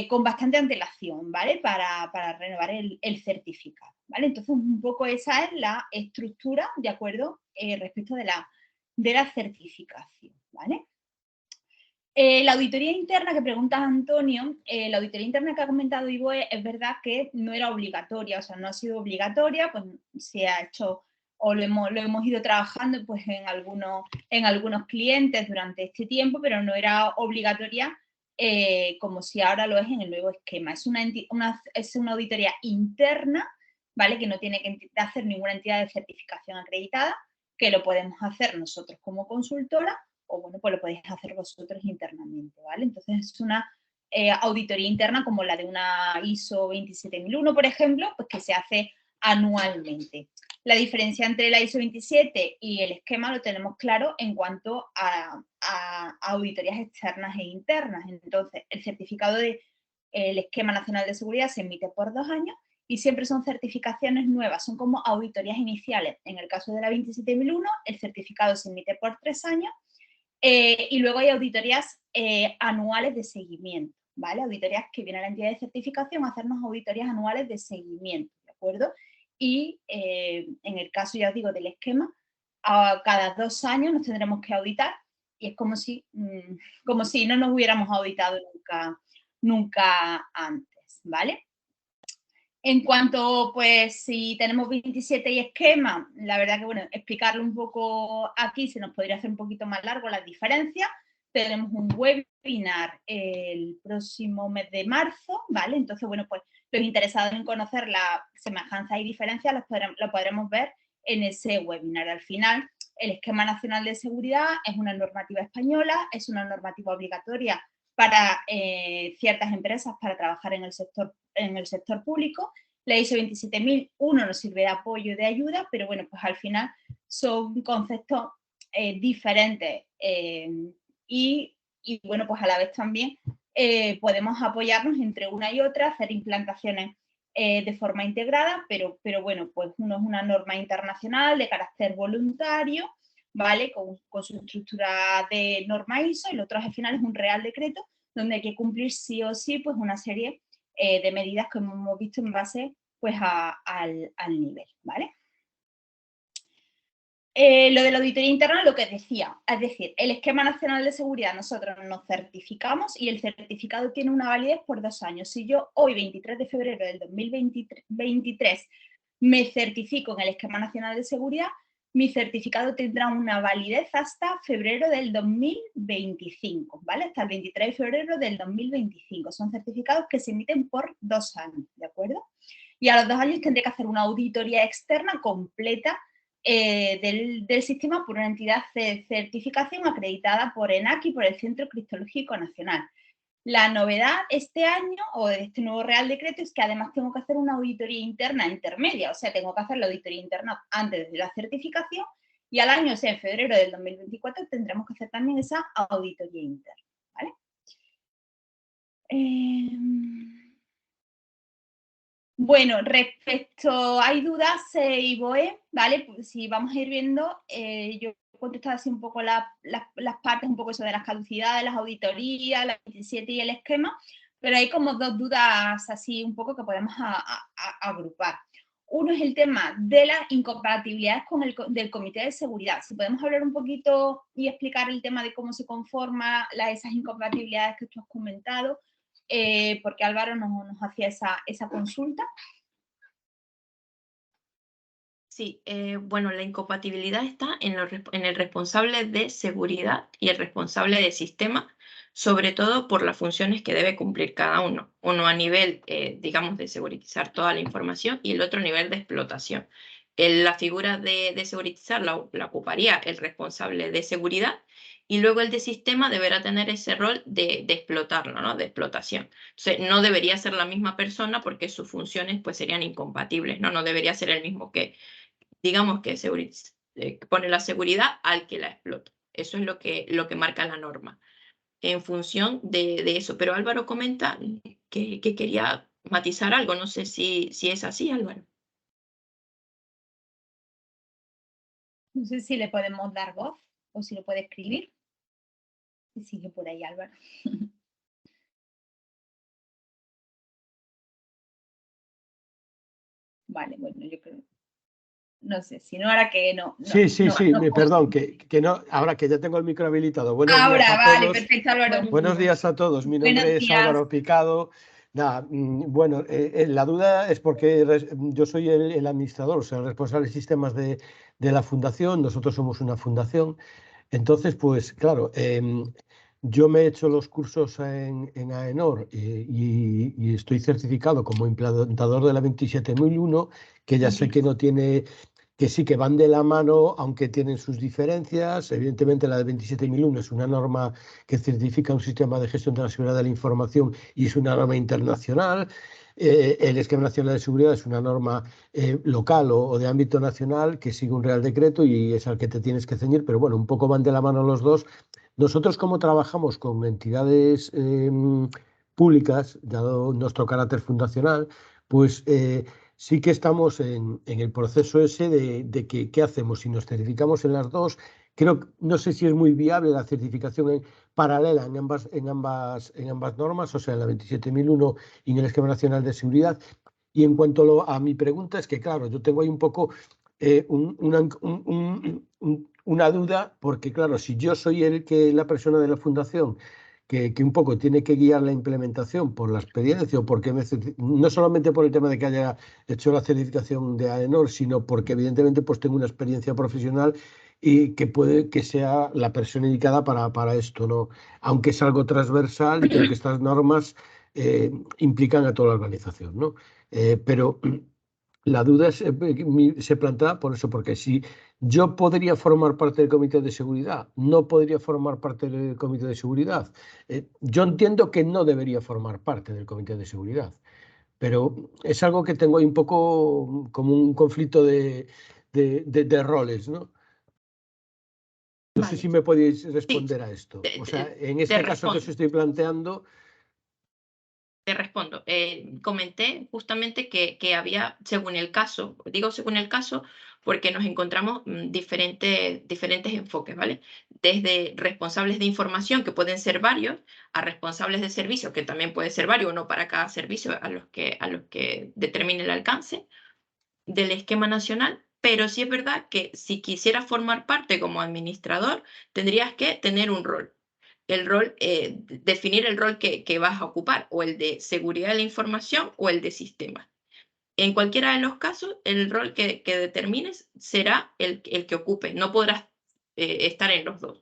Con bastante antelación, ¿vale? Para renovar el certificado, ¿vale? Entonces, un poco esa es la estructura, ¿de acuerdo? Respecto de la certificación, ¿vale? La auditoría interna que preguntas, Antonio, la auditoría interna que ha comentado Ivo es verdad que no era obligatoria, o sea, no ha sido obligatoria, pues se ha hecho o lo hemos ido trabajando pues en algunos clientes durante este tiempo, pero no era obligatoria como si ahora lo es en el nuevo esquema. Es una auditoría interna, ¿vale? Que no tiene que hacer ninguna entidad de certificación acreditada, que lo podemos hacer nosotros como consultora o bueno, pues lo podéis hacer vosotros internamente, ¿vale? Entonces es una auditoría interna como la de una ISO 27001, por ejemplo, pues que se hace anualmente. La diferencia entre la ISO 27 y el esquema lo tenemos claro en cuanto a auditorías externas e internas. Entonces, el certificado del Esquema Nacional de Seguridad se emite por 2 años y siempre son certificaciones nuevas, son como auditorías iniciales. En el caso de la 27001, el certificado se emite por 3 años y luego hay auditorías anuales de seguimiento, ¿vale? Auditorías que viene la entidad de certificación a hacernos auditorías anuales de seguimiento, ¿de acuerdo? Y en el caso, ya os digo, del esquema, a cada 2 años nos tendremos que auditar y es como si no nos hubiéramos auditado nunca antes, ¿vale? En cuanto, pues, si tenemos 27 y esquema, la verdad que, bueno, explicarlo un poco aquí se nos podría hacer un poquito más largo las diferencias. Tenemos un webinar el próximo mes de marzo, ¿vale? Entonces, bueno, pues los interesados en conocer las semejanzas y diferencias lo podremos ver en ese webinar. Al final, el Esquema Nacional de Seguridad es una normativa española, es una normativa obligatoria para ciertas empresas para trabajar en el sector público. La ISO 27001 nos sirve de apoyo y de ayuda, pero bueno, pues al final son conceptos diferentes y bueno, pues a la vez también podemos apoyarnos entre una y otra, hacer implantaciones de forma integrada, pero bueno, pues uno es una norma internacional de carácter voluntario, ¿vale? Con su estructura de norma ISO, y el otro al final es un real decreto donde hay que cumplir sí o sí pues una serie de medidas que hemos visto en base pues al nivel, ¿vale? Lo de la auditoría interna, lo que decía, es decir, el Esquema Nacional de Seguridad nosotros nos certificamos y el certificado tiene una validez por 2 años. Si yo hoy, 23 de febrero del 2023, me certifico en el Esquema Nacional de Seguridad, mi certificado tendrá una validez hasta febrero del 2025, ¿vale? Hasta el 23 de febrero del 2025. Son certificados que se emiten por 2 años, ¿de acuerdo? Y a los 2 años tendré que hacer una auditoría externa completa del sistema por una entidad de certificación acreditada por ENAC y por el Centro Criptológico Nacional. La novedad este año, o de este nuevo Real Decreto, es que además tengo que hacer una auditoría interna intermedia, o sea, tengo que hacer la auditoría interna antes de la certificación Y al año, o sea, en febrero del 2024, tendremos que hacer también esa auditoría interna, ¿vale? Bueno, respecto, hay dudas, Iboe, ¿vale? Pues si vamos a ir viendo, yo he contestado así un poco las partes, un poco eso de las caducidades, las auditorías, la 27 y el esquema, pero hay como dos dudas así un poco que podemos agrupar. Uno es el tema de las incompatibilidades del Comité de Seguridad. Si podemos hablar un poquito y explicar el tema de cómo se conforman esas incompatibilidades que tú has comentado, porque Álvaro nos hacía esa consulta. Sí, bueno, la incompatibilidad está en el responsable de seguridad y el responsable de sistema, sobre todo por las funciones que debe cumplir cada uno. Uno a nivel, digamos, de segurizar toda la información y el otro a nivel de explotación. La figura de segurizar la ocuparía el responsable de seguridad y luego el de sistema deberá tener ese rol de explotarlo, ¿no? De explotación. Entonces, no debería ser la misma persona porque sus funciones pues, serían incompatibles, ¿no? No debería ser el mismo que digamos que pone la seguridad al que la explota. Eso es lo que marca la norma en función de eso. Pero Álvaro comenta que quería matizar algo. No sé si es así, Álvaro. No sé si le podemos dar voz o si lo puede escribir. Y sigue por ahí, Álvaro. Vale, bueno, yo creo. No sé, si no, ahora que no. Sí, perdón, que no, ahora que ya tengo el micro habilitado. Buenos días Ahora, a vale, todos. perfecto, Álvaro. Buenos días a todos. Mi Buenos nombre es días. Álvaro Picado. Nada, bueno, la duda es porque yo soy el administrador, o sea, el responsable de sistemas de la fundación. Nosotros somos una fundación. Entonces, pues claro, yo me he hecho los cursos en AENOR y estoy certificado como implantador de la 27001, que ya sé que no tiene, que sí que van de la mano, aunque tienen sus diferencias. Evidentemente, la de 27001 es una norma que certifica un sistema de gestión de la seguridad de la información y es una norma internacional. El Esquema Nacional de Seguridad es una norma local o de ámbito nacional que sigue un Real Decreto y es al que te tienes que ceñir, pero bueno, un poco van de la mano los dos. Nosotros, como trabajamos con entidades públicas, dado nuestro carácter fundacional, pues sí que estamos en el proceso ese de que qué hacemos si nos certificamos en las dos. No sé si es muy viable la certificación paralela en ambas normas, o sea, en la 27001 y en el Esquema Nacional de Seguridad. Y en cuanto a mi pregunta, es que, claro, yo tengo ahí un poco una duda, porque, claro, si yo soy la persona de la fundación que un poco tiene que guiar la implementación por la experiencia o porque no solamente por el tema de que haya hecho la certificación de AENOR, sino porque evidentemente pues tengo una experiencia profesional y que puede que sea la persona indicada para esto, ¿no? Aunque es algo transversal y que aunque estas normas implican a toda la organización, ¿no? Pero la duda se plantea por eso, porque si yo podría formar parte del comité de seguridad, no podría formar parte del comité de seguridad. Yo entiendo que no debería formar parte del comité de seguridad, pero es algo que tengo ahí un poco como un conflicto de roles, ¿no? No sé Vale. si me podéis Sí, responder a esto. O sea, en te este caso que os respondo. estoy planteando. Te respondo. Comenté justamente que había, según el caso, digo según el caso, porque nos encontramos diferentes enfoques, ¿vale? Desde responsables de información, que pueden ser varios, a responsables de servicio, que también puede ser varios, uno para cada servicio a los que determine el alcance del esquema nacional. Pero sí es verdad que si quisieras formar parte como administrador, tendrías que tener un rol definir el rol que vas a ocupar, o el de seguridad de la información o el de sistemas. En cualquiera de los casos, el rol que determines será el que ocupes, no podrás estar en los dos.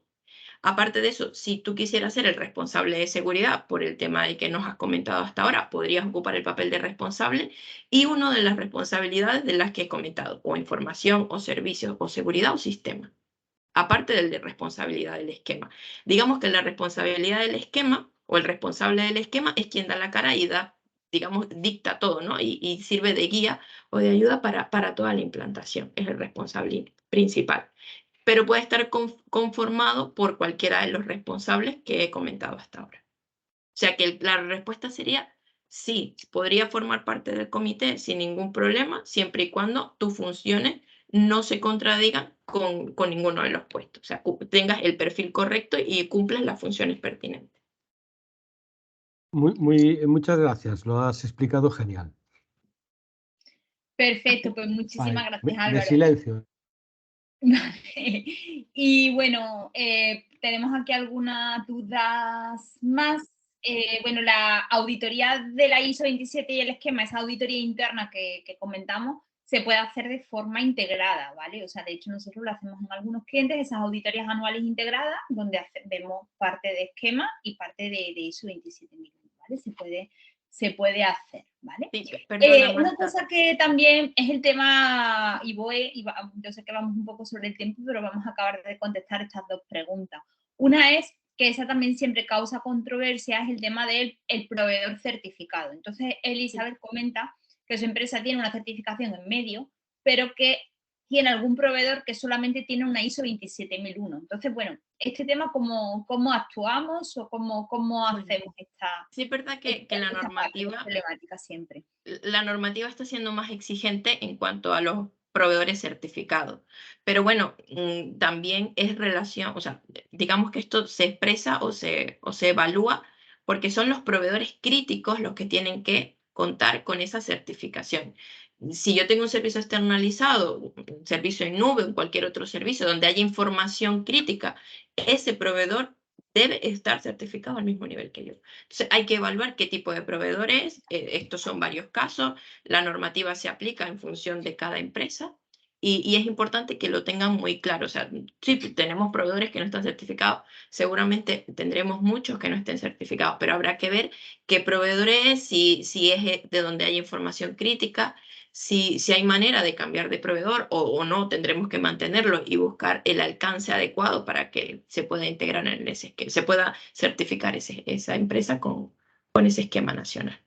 Aparte de eso, si tú quisieras ser el responsable de seguridad, por el tema de que nos has comentado hasta ahora, podrías ocupar el papel de responsable y una de las responsabilidades de las que he comentado, o información, o servicios, o seguridad, o sistema, aparte del de responsabilidad del esquema. Digamos que la responsabilidad del esquema o el responsable del esquema es quien da la cara y da, digamos, dicta todo, ¿no? Y sirve de guía o de ayuda para toda la implantación. Es el responsable principal. pero puede estar conformado por cualquiera de los responsables que he comentado hasta ahora. O sea que la respuesta sería sí, podría formar parte del comité sin ningún problema, siempre y cuando tus funciones no se contradigan con ninguno de los puestos. O sea, tengas el perfil correcto y cumplas las funciones pertinentes. Muchas gracias, lo has explicado genial. Perfecto, pues Vale, muchísimas gracias, de Álvaro. silencio. Y bueno, tenemos aquí algunas dudas más. Bueno, la auditoría de la ISO 27 y el esquema, esa auditoría interna que comentamos, se puede hacer de forma integrada, ¿vale? O sea, de hecho nosotros lo hacemos en algunos clientes, esas auditorías anuales integradas, donde vemos parte de esquema y parte de ISO 27001, ¿vale? Se puede hacer, ¿vale? Sí, perdona, Una Marta. cosa que también es el tema IVOE, yo sé que vamos un poco sobre el tiempo, pero vamos a acabar de contestar estas dos preguntas. Una es que esa también siempre causa controversia, es el tema del proveedor certificado. Entonces, Elizabeth comenta que su empresa tiene una certificación en medio, pero que tiene algún proveedor que solamente tiene una ISO 27001. Entonces, bueno, este tema, ¿cómo actuamos o cómo hacemos esta Sí, es verdad que la normativa, problemática siempre? la normativa está siendo más exigente en cuanto a los proveedores certificados. Pero bueno, también es relación, o sea, digamos que esto se expresa o se evalúa porque son los proveedores críticos los que tienen que contar con esa certificación. Si yo tengo un servicio externalizado, un servicio en nube, o cualquier otro servicio donde haya información crítica, ese proveedor debe estar certificado al mismo nivel que yo. Entonces, hay que evaluar qué tipo de proveedor es. Estos son varios casos. La normativa se aplica en función de cada empresa y es importante que lo tengan muy claro. O sea, si tenemos proveedores que no están certificados, seguramente tendremos muchos que no estén certificados, pero habrá que ver qué proveedor es, si es de donde hay información crítica, si hay manera de cambiar de proveedor o no, tendremos que mantenerlo y buscar el alcance adecuado para que se pueda integrar en ese esquema, se pueda certificar esa empresa con ese esquema nacional.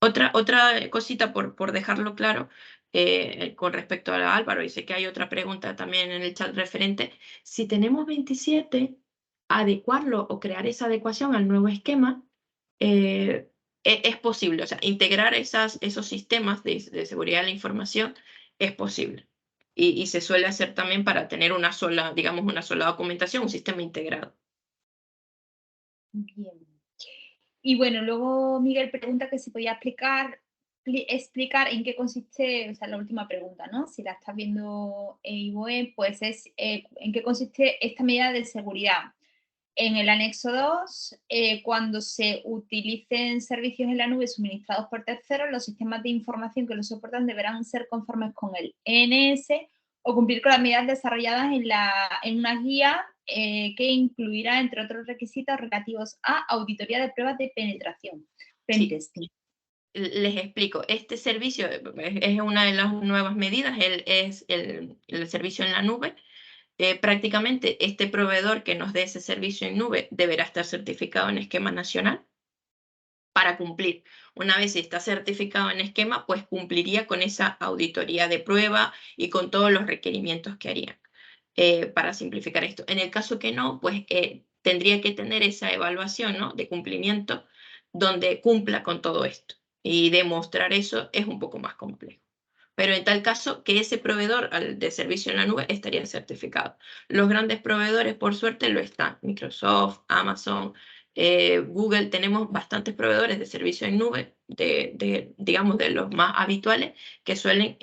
Otra cosita por dejarlo claro con respecto a Álvaro, y sé que hay otra pregunta también en el chat referente, si tenemos 27, adecuarlo o crear esa adecuación al nuevo esquema es posible, o sea, integrar esos sistemas de seguridad de la información es posible. Y se suele hacer también para tener una sola, digamos, una sola documentación, un sistema integrado. Bien. Y bueno, luego Miguel pregunta que si podía explicar en qué consiste, o sea, la última pregunta, ¿no? Si la estás viendo en IVOE, pues es en qué consiste esta medida de seguridad. En el anexo 2, cuando se utilicen servicios en la nube suministrados por terceros, los sistemas de información que los soportan deberán ser conformes con el ENS o cumplir con las medidas desarrolladas en una guía que incluirá, entre otros requisitos, relativos a auditoría de pruebas de penetración. Pentesting. Les explico, este servicio es una de las nuevas medidas, es el servicio en la nube. Prácticamente este proveedor que nos dé ese servicio en nube deberá estar certificado en esquema nacional para cumplir. Una vez está certificado en esquema, pues cumpliría con esa auditoría de prueba y con todos los requerimientos que harían para simplificar esto. En el caso que no, pues tendría que tener esa evaluación, ¿no?, de cumplimiento donde cumpla con todo esto. Y demostrar eso es un poco más complejo. Pero en tal caso que ese proveedor de servicio en la nube estaría certificado. Los grandes proveedores, por suerte, lo están. Microsoft, Amazon, Google, tenemos bastantes proveedores de servicio en nube, digamos, de los más habituales, que suelen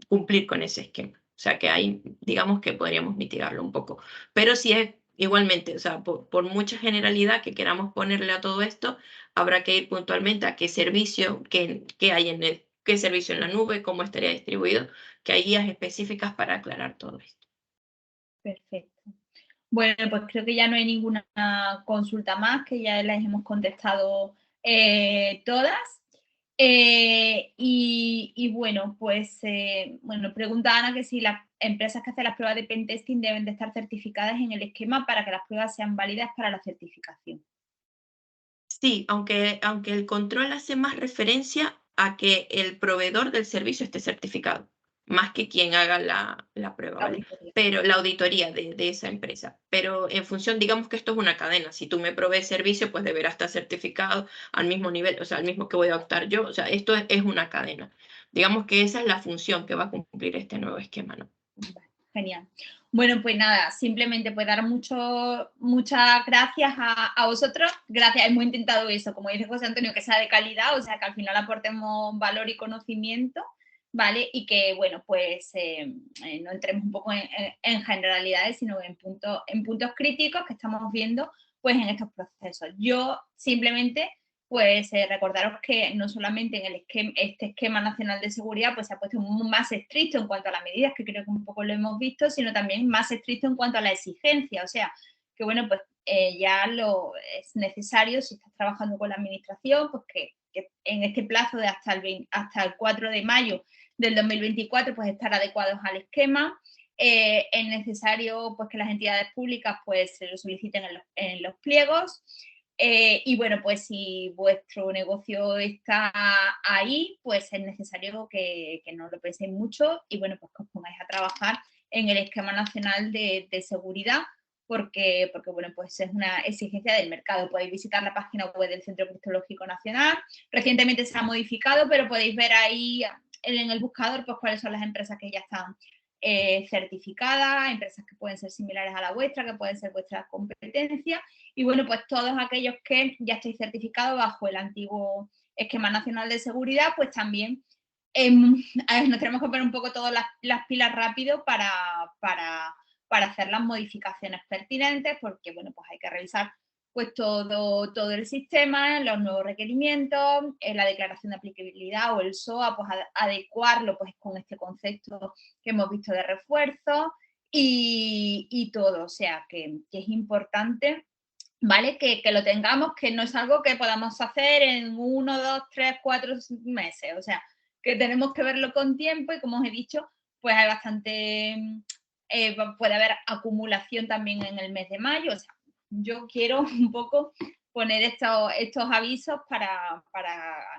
cumplir con ese esquema. O sea que ahí, digamos que podríamos mitigarlo un poco. Pero si es igualmente, o sea, por mucha generalidad que queramos ponerle a todo esto, habrá que ir puntualmente a qué servicio, qué hay en qué servicio en la nube, cómo estaría distribuido, que hay guías específicas para aclarar todo esto. Perfecto. Bueno, pues creo que ya no hay ninguna consulta más, que ya las hemos contestado todas. Y bueno, pues bueno, pregunta Ana que si las empresas que hacen las pruebas de pentesting deben de estar certificadas en el esquema para que las pruebas sean válidas para la certificación. Sí, aunque el control hace más referencia a que el proveedor del servicio esté certificado. más que quien haga la prueba, ¿vale? Pero la auditoría de esa empresa. Pero en función, digamos que esto es una cadena. Si tú me provees servicio, pues deberá estar certificado al mismo nivel, o sea, al mismo que voy a optar yo. O sea, esto es una cadena. Digamos que esa es la función que va a cumplir este nuevo esquema, ¿no? Genial. Bueno, pues nada, simplemente pues dar muchas gracias a vosotros. Gracias, hemos intentado eso, como dice José Antonio, que sea de calidad, o sea, que al final aportemos valor y conocimiento, ¿vale? Y que, bueno, pues no entremos un poco en generalidades, sino en puntos críticos que estamos viendo pues en estos procesos. Yo simplemente pues recordaros que no solamente en este esquema nacional de seguridad pues se ha puesto más estricto en cuanto a las medidas, que creo que un poco lo hemos visto, sino también más estricto en cuanto a la exigencia, o sea, que bueno, pues ya es necesario, si estás trabajando con la administración, pues que en este plazo de hasta el 4 de mayo del 2024, pues estar adecuados al esquema. Es necesario pues que las entidades públicas pues se lo soliciten en los pliegos. Y bueno, pues si vuestro negocio está ahí, pues es necesario que no lo penséis mucho y bueno, pues que os pongáis a trabajar en el esquema nacional de seguridad, porque bueno, pues es una exigencia del mercado. Podéis visitar la página web del Centro Criptológico Nacional. Recientemente se ha modificado, pero podéis ver ahí en el buscador pues cuáles son las empresas que ya están certificadas, empresas que pueden ser similares a la vuestra, que pueden ser vuestra competencia, y bueno, pues todos aquellos que ya estáis certificados bajo el antiguo esquema nacional de seguridad, pues también nos tenemos que poner un poco todas las pilas rápido para hacer las modificaciones pertinentes, porque bueno, pues hay que revisar pues todo el sistema, los nuevos requerimientos, la declaración de aplicabilidad o el SOA, pues adecuarlo pues con este concepto que hemos visto de refuerzo y todo, o sea que es importante, ¿vale? Que lo tengamos, que no es algo que podamos hacer en 1, 2, 3, 4 meses, o sea, que tenemos que verlo con tiempo y como os he dicho, pues hay bastante, puede haber acumulación también en el mes de mayo, o sea, yo quiero un poco poner estos avisos para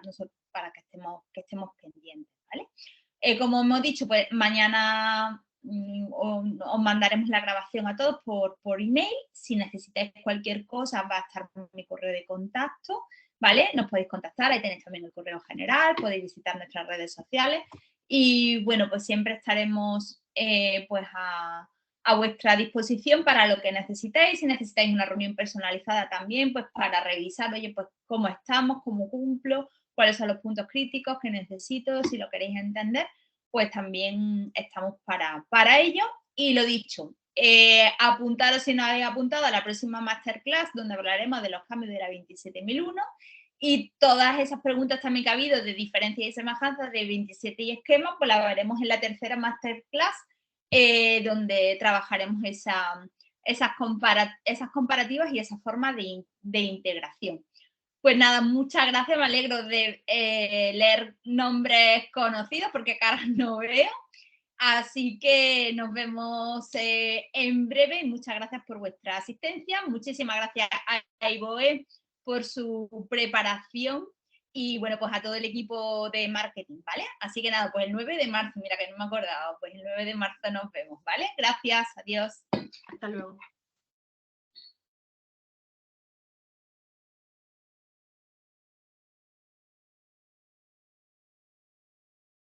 nosotros, para que estemos pendientes, ¿vale? Como hemos dicho, pues mañana os mandaremos la grabación a todos por email. Si necesitáis cualquier cosa, va a estar mi correo de contacto, ¿vale? Nos podéis contactar, ahí tenéis también el correo general, podéis visitar nuestras redes sociales y bueno, pues siempre estaremos pues a vuestra disposición para lo que necesitéis. Si necesitáis una reunión personalizada también, pues para revisar, oye, pues cómo estamos, cómo cumplo, cuáles son los puntos críticos que necesito, si lo queréis entender, pues también estamos para ello. Y lo dicho, apuntaros si no habéis apuntado a la próxima masterclass donde hablaremos de los cambios de la 27001 y todas esas preguntas también que ha habido de diferencias y semejanzas de 27 y esquemas, pues las veremos en la tercera masterclass donde trabajaremos esas comparativas y esa forma de integración. Pues nada, muchas gracias, me alegro de leer nombres conocidos porque caras no veo. Así que nos vemos en breve y muchas gracias por vuestra asistencia. Muchísimas gracias a Iboe por su preparación y bueno, pues a todo el equipo de marketing, ¿vale? Así que nada, pues el 9 de marzo, mira que no me he acordado, pues el 9 de marzo nos vemos, ¿vale? Gracias, adiós. Hasta luego.